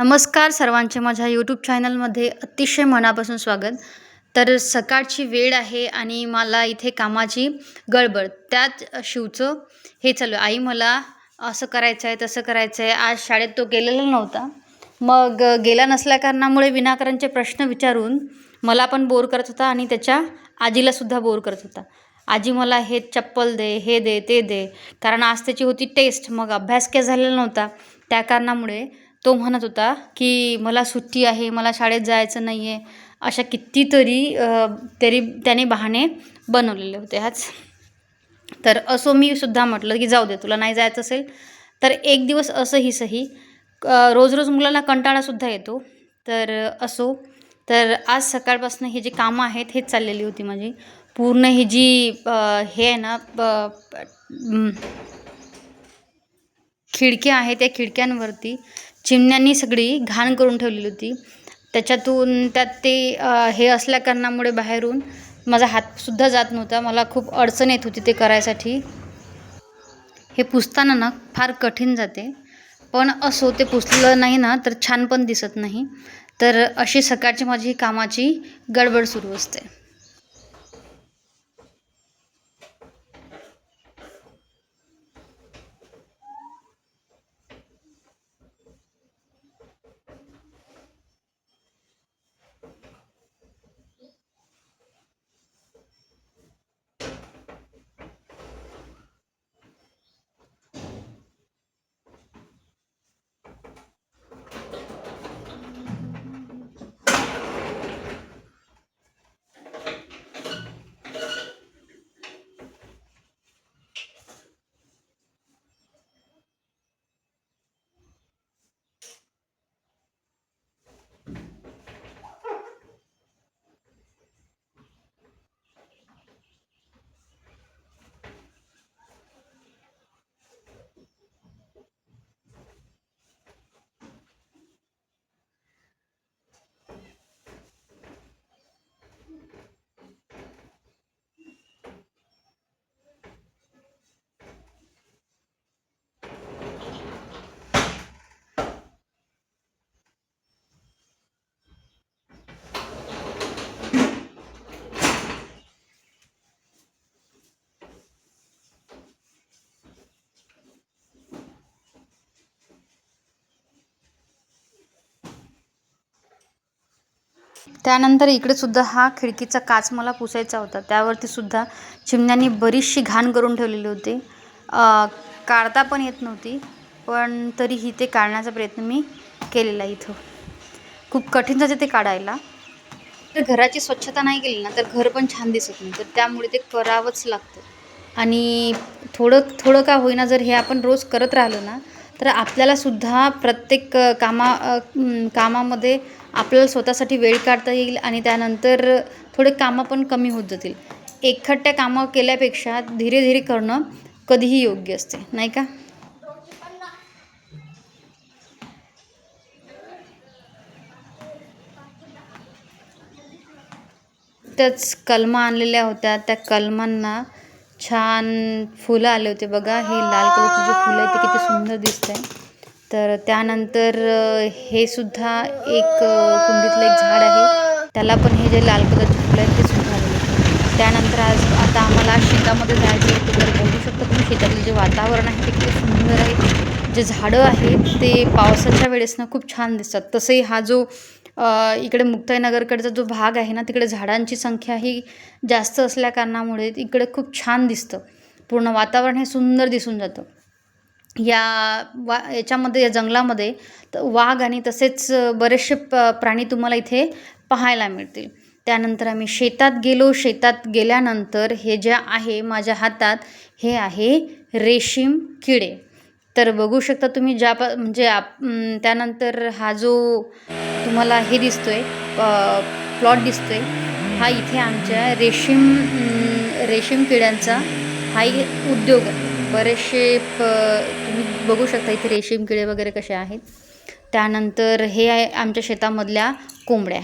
नमस्कार सर्वांचे माझ्या यूट्यूब चॅनलमध्ये अतिशय मनापासून स्वागत. तर सकाळची वेळ आहे आणि मला इथे कामाची गडबड. त्यात शिवचं हे चालू आहे, आई मला असं करायचं आहे तसं करायचं आहे. आज शाळेत तो गेलेला नव्हता. मग गेला नसल्या कारणामुळे विनाकारणचे प्रश्न विचारून मला पण बोर करत होता आणि त्याच्या आजीलासुद्धा बोर करत होता. आजी मला हे चप्पल दे, हे दे, ते दे. कारण आज त्याची होती टेस्ट. मग अभ्यास काही झालेला नव्हता. त्या कारणामुळे तो म्हणत होता की मला सुट्टी आहे, मला शाळेत जायचं नाही आहे. अशा कितीतरी त्याने बहाणे बनवलेले होते आज. तर असो मी सुद्धा म्हटलं की जाऊ दे, तुला नाही जायचं असेल तर एक दिवस असंही सही. रोज रोज मुलांना कंटाळासुद्धा येतो. तर असो. तर आज सकाळपासून हे जे कामं आहेत हेच चाललेली होती माझी. पूर्ण ही जी हे आहे ना, खिडक्या आहेत त्या खिडक्यांवरती चिमण्यांनी सगळी घाण करून ठेवलेली होती. त्यात ते हे असल्या कारणामुळे बाहेरून माझा हातसुद्धा जात नव्हता. मला खूप अडचण येत होती ते करायसाठी. हे पुसताना ना फार कठीण जाते, पण असो ते पुसलं नाही ना तर छान पण दिसत नाही. तर अशी सकाळची माझी कामाची गडबड सुरू असते. त्यानंतर इकडे सुद्धा हा खिडकीचा काच मला पुसायचा होता. त्यावरती सुद्धा चिमण्यांनी बरीचशी घाण करून ठेवलेली होती. काढता पण येत नव्हती, पण तरीही ते काढण्याचा प्रयत्न मी केलेला. इथं खूप कठीण जाते ते काढायला. तर घराची स्वच्छता नाही केली ना तर घर पण छान दिसत नाही. तर त्यामुळे ते करावंच लागतं. आणि थोडं थोडं का होईना जर हे आपण रोज करत राहिलो ना तर आपल्यालासुद्धा प्रत्येक कामामध्ये आपल्याला स्वतःसाठी वेळ काढता येईल आणि त्यानंतर थोडे कामं पण कमी होत जातील. एकखट्ट्या कामं केल्यापेक्षा धीरे धीरे करणं कधीही योग्य असते, नाही का? त्याच कलमा आणलेल्या होत्या. त्या कलमांना छान फुलं आले होते बघा. हे लाल कलरचे जे फुलं आहे ते किती सुंदर दिसत आहे. तर त्यानंतर हे सुद्धा एक कुंडीतलं एक झाड आहे, त्याला पण हे जे लाल कलरचे फुलं आहेत ते सुद्धा आलेले होते. त्यानंतर आता आम्हाला शेतामध्ये जायचं होतं. तर बघू शकता तुम्ही शेतातलं जे वातावरण आहे ते किती सुंदर आहे. जे झाडं आहेत ते पावसाच्या वेळेस ना खूप छान दिसतात. तसंही हा जो इकडे मुक्ताईनगरकडचा जो भाग आहे ना तिकडे झाडांची संख्या ही जास्त असल्या कारणामुळे इकडे खूप छान दिसतं. पूर्ण वातावरण हे सुंदर दिसून जातं. याच्यामध्ये या जंगलामध्ये तर वाघ आणि तसेच बरेचसे प्राणी तुम्हाला इथे पाहायला मिळतील. त्यानंतर आम्ही शेतात गेलो. शेतात गेल्यानंतर हे जे आहे माझ्या हातात हे आहे रेशीम किडे. तर बघू शकता तुम्ही त्यानंतर हा जो तुम्हाला हे दिसतोय प्लॉट दिसतोय हा इथे आमच्या रेशीम किड्यांचा हा उद्योग आहे. बरेचसे तुम्ही बघू शकता इथे रेशीम किडे वगैरे कसे आहेत. त्यानंतर हे आहे आमच्या शेतामधल्या कोंबड्या.